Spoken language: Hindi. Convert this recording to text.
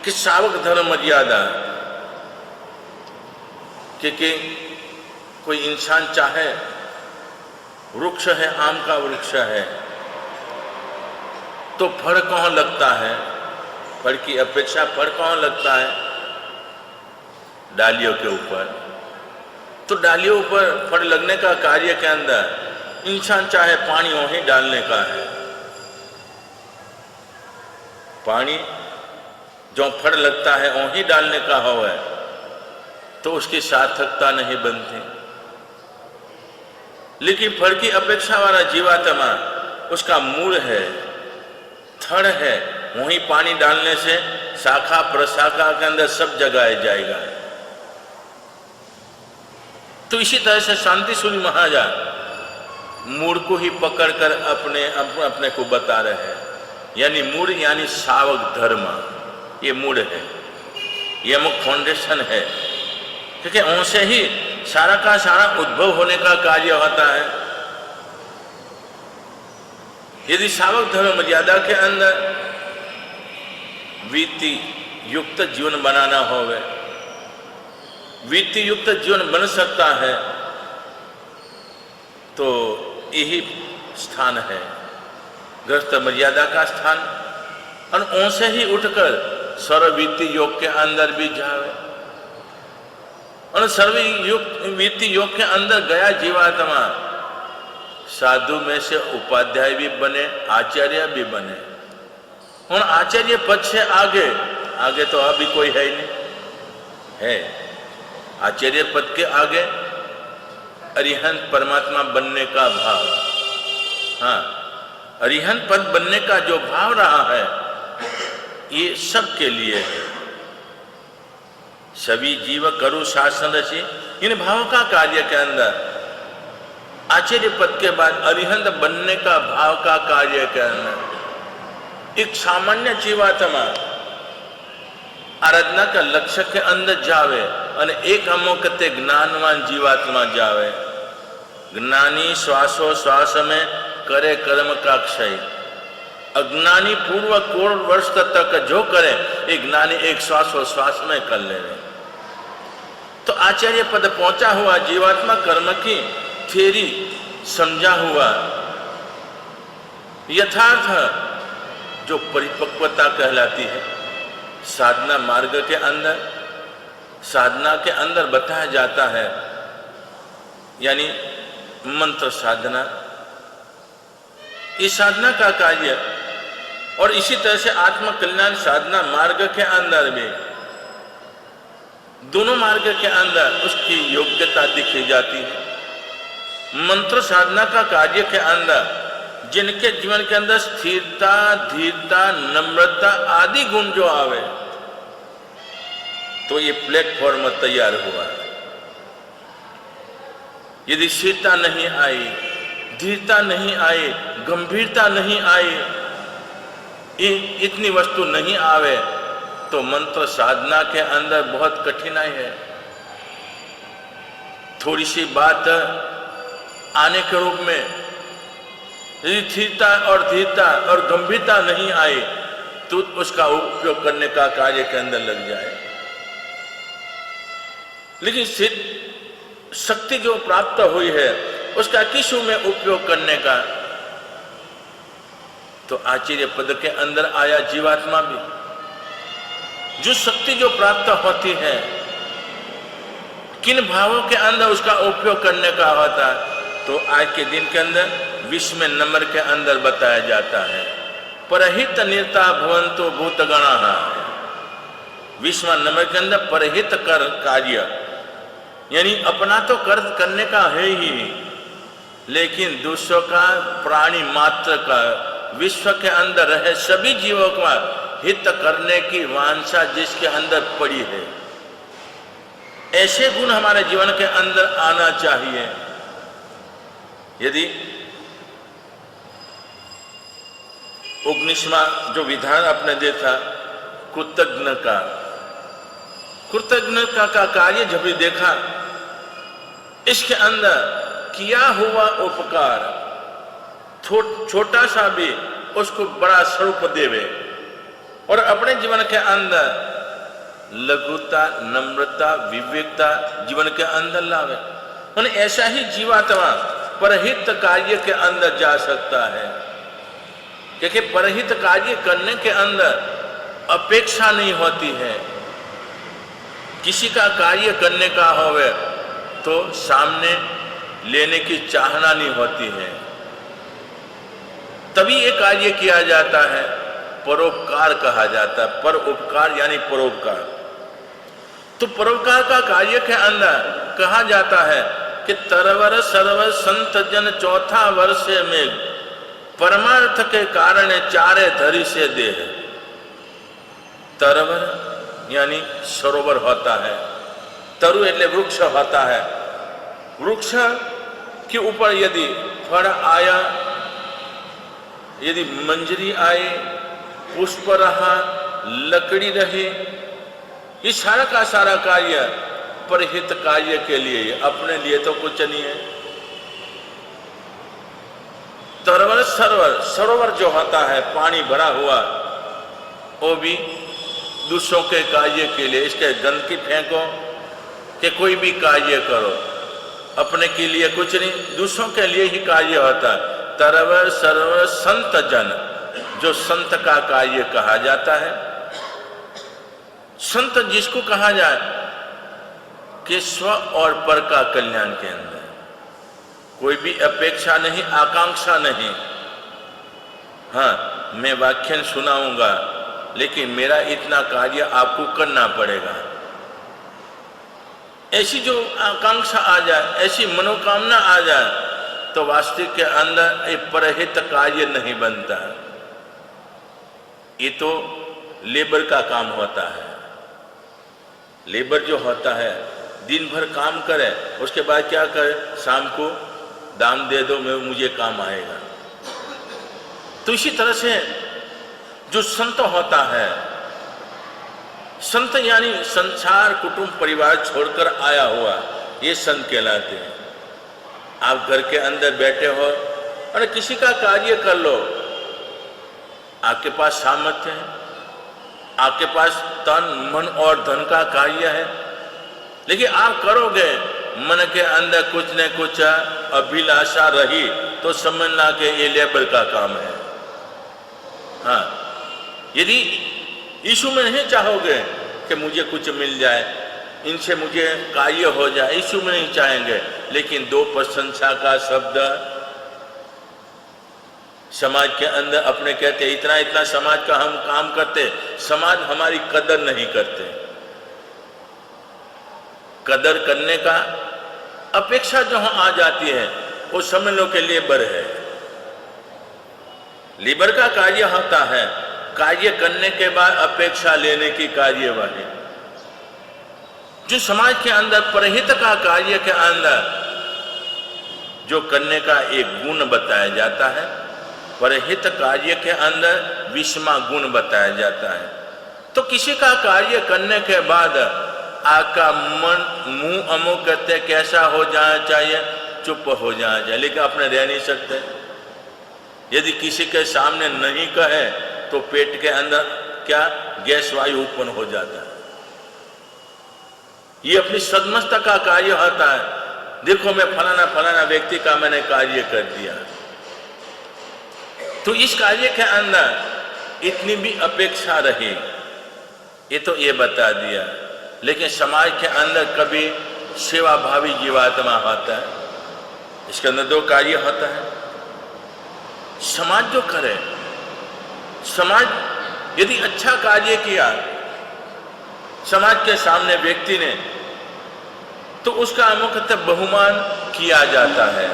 कि सावक धर्म मर्यादा, कि कोई इंसान चाहे, वृक्ष है, आम का वृक्ष है, तो फल कहाँ लगता है? फल की अपेक्षा फल कहाँ लगता है? डालियों के ऊपर। तो डालियों ऊपर फल लगने का कार्य के अंदर इंसान चाहे पानी वहीं डालने का है। पानी जो फल लगता है वहीं डालने का हो है, तो उसकी सार्थकता नहीं बनती। लेकिन फल की अपेक्षा वाला जीवात्मा, उसका मूल है, थड़ है, वहीं पानी डालने से शाखा प्रशाखा के अंदर सब जगाया जाएगा। तो इसी तरह से शांति सूर्य महाराज मूड को ही पकड़कर अपने को बता रहे हैं। यानी मूड यानी सावक धर्म, ये मूड है, ये मुख्य फाउंडेशन है, क्योंकि उनसे ही सारा का सारा उद्भव होने का कार्य होता है। यदि सावक धर्म मर्यादा के अंदर वीति युक्त जीवन बनाना होवे, वीति युक्त जीवन बन सकता है, तो यही स्थान है गृहस्थ मर्यादा का स्थान। और उनसे ही उठकर सर्ववीति योग के अंदर भी जावे, और सर्ववीति योग के अंदर गया जीवात्मा साधु में से उपाध्याय भी बने, आचार्य भी बने। और आचार्य पद से आगे तो अभी कोई है ही नहीं है। आचार्य पद के आगे अरिहंत परमात्मा बनने का भाव, हाँ, अरिहंत पद बनने का जो भाव रहा है, ये सबके लिए है। सभी जीव करु शासन रचि, इन भावों का कार्य के अंदर आचार्य पद के बाद अरिहंत बनने का भाव का कार्य के अंदर एक सामान्य जीवात्मा आराधना का लक्ष्य के अंदर जावे, और एक अमोकते ज्ञानवान जीवात्मा जावे। ज्ञानी श्वासो श्वास में करे कर्म का क्षय, अज्ञानी पूर्व करोड़ वर्ष तक जो करे, एक ज्ञानी एक श्वासो श्वास में कर ले। तो आचार्य पद पहुंचा हुआ जीवात्मा कर्म की थ्योरी समझा हुआ, यथार्थ जो परिपक्वता कहलाती है साधना मार्ग के अंदर, साधना के अंदर बताया जाता है। यानी मंत्र साधना, इस साधना का कार्य, और इसी तरह से आत्म कल्याण साधना मार्ग के अंदर भी, दोनों मार्ग के अंदर उसकी योग्यता दिखी जाती है। मंत्र साधना का कार्य के अंदर जिनके जीवन के अंदर स्थिरता, धीरता, नम्रता आदि गुण जो आवे, तो ये प्लेटफॉर्म तैयार हुआ। यदि स्थिरता नहीं आई, धीरता नहीं आई, गंभीरता नहीं आई, इतनी वस्तु नहीं आवे, तो मंत्र साधना के अंदर बहुत कठिनाई है। थोड़ी सी बात आने के रूप में यदि स्थिरता और धीरता और गंभीरता नहीं आई, तो उसका उपयोग करने का कार्य के अंदर लग जाए। लेकिन शक्ति जो प्राप्त हुई है, उसका किस में उपयोग करने का, तो आचार्य पद के अंदर आया जीवात्मा भी। जो शक्ति जो प्राप्त होती है, किन भावों के अंदर उसका उपयोग करने का होता है, तो आज के दिन के अंदर 20 नंबर के अंदर बताया जाता है। परहित निर्ता भवंतो भूतगणा, 20वां नंबर के अंदर परहित कर कार्य, यानी अपना तो कर्म करने का है ही, लेकिन दूसरों का, प्राणी मात्र का, विश्व के अंदर रहे सभी जीवों का हित करने की वांछा जिसके अंदर पड़ी है, ऐसे गुण हमारे जीवन के अंदर आना चाहिए। यदि 19वां जो विधान आपने देखा कृतज्ञता का कार्य जब भी देखा, इसके अंदर किया हुआ उपकार छोटा सा भी उसको बड़ा स्वरूप देवे, और अपने जीवन के अंदर लघुता, नम्रता, विवेकता जीवन के अंदर लावे। और ऐसा ही जीवात्मा परहित कार्य के अंदर जा सकता है, क्योंकि परहित कार्य करने के अंदर अपेक्षा नहीं होती है। किसी का कार्य करने का होवे तो सामने लेने की चाहना नहीं होती है, तभी ये कार्य किया जाता है। परोपकार कहा जाता है, परोपकार यानी परोपकार। तो परोपकार का कार्य के अंदर कहा जाता है कि तरवर सरवर संत जन चौथा वर्ष में परमार्थ के कारण चारे धरी से दे। तरवर यानी सरोवर होता है, तरु એટલે वृक्ष होता है। वृक्ष के ऊपर यदि फल आया, यदि मंजरी आए, पुष्प रहा, लकड़ी रही, ये सारा का सारा कार्य परहित कार्य के लिए, अपने लिए तो कुछ नहीं है। तरवर सरोवर, सरोवर जो होता है पानी भरा हुआ, वो भी दूसरों के कार्य के लिए, इसके गंदगी फेंको कि कोई भी कार्य करो, अपने के लिए कुछ नहीं, दूसरों के लिए ही कार्य होता है। तरवर सरोवर संत जन, जो संत का कार्य कहा जाता है। संत जिसको कहा जाए कि स्व और पर का कल्याण के अंदर कोई भी अपेक्षा नहीं, आकांक्षा नहीं। हाँ, मैं व्याख्यान सुनाऊंगा, लेकिन मेरा इतना कार्य आपको करना पड़ेगा। ऐसी जो आकांक्षा आ जाए, ऐसी मनोकामना आ जाए, तो वास्तविक के अंदर एक परहित कार्य नहीं बनता है। ये तो लेबर का काम होता है। लेबर जो होता है दिन भर काम करे, उसके बाद क्या करे, शाम को दाम दे दो, मैं मुझे काम आएगा। तो इसी तरह से जो संत होता है, संत यानी संसार कुटुंब परिवार छोड़कर आया हुआ, ये संत कहलाते हैं। आप घर के अंदर बैठे हो और किसी का कार्य कर लो, आपके पास सामर्थ्य है, आपके पास तन मन और धन का कार्य है, लेकिन आप करोगे, मन के अंदर कुछ न कुछ अभिलाषा रही तो समझना कि ये लेबर का काम है। हाँ, यदि यीशु में नहीं चाहोगे कि मुझे कुछ मिल जाए, इनसे मुझे कार्य हो जाए, यीशु में नहीं चाहेंगे, लेकिन दो प्रशंसा का शब्द समाज के अंदर अपने कहते, इतना इतना समाज का हम काम करते, समाज हमारी कदर नहीं करते। कदर करने का अपेक्षा जो आ जाती है, वो समझ लो के लेबर है। लेबर का कार्य होता है कार्य करने के बाद अपेक्षा लेने की कार्यवाही। जो समाज के अंदर परहित का कार्य के अंदर जो करने का एक गुण बताया जाता है, परहित कार्य के अंदर विषमा गुण बताया जाता है। तो किसी का कार्य करने के बाद आपका मन मुंह अमुक करते कैसा हो जाना चाहिए, चुप हो जाना चाहिए, लेकिन अपने रह नहीं सकते। यदि किसी के सामने नहीं कहे तो पेट के अंदर क्या गैस वायु उत्पन्न हो जाता है। ये अपनी सदमस्त का कार्य होता है, देखो मैं फलाना फलाना व्यक्ति का मैंने कार्य कर दिया। तो इस कार्य के अंदर इतनी भी अपेक्षा रही, ये तो ये बता दिया। लेकिन समाज के अंदर कभी सेवाभावी जीवात्मा होता है, इसके अंदर दो कार्य होता है। समाज जो करे, समाज यदि अच्छा कार्य किया समाज के सामने व्यक्ति ने, तो उसका मुख्यतः बहुमान किया जाता है।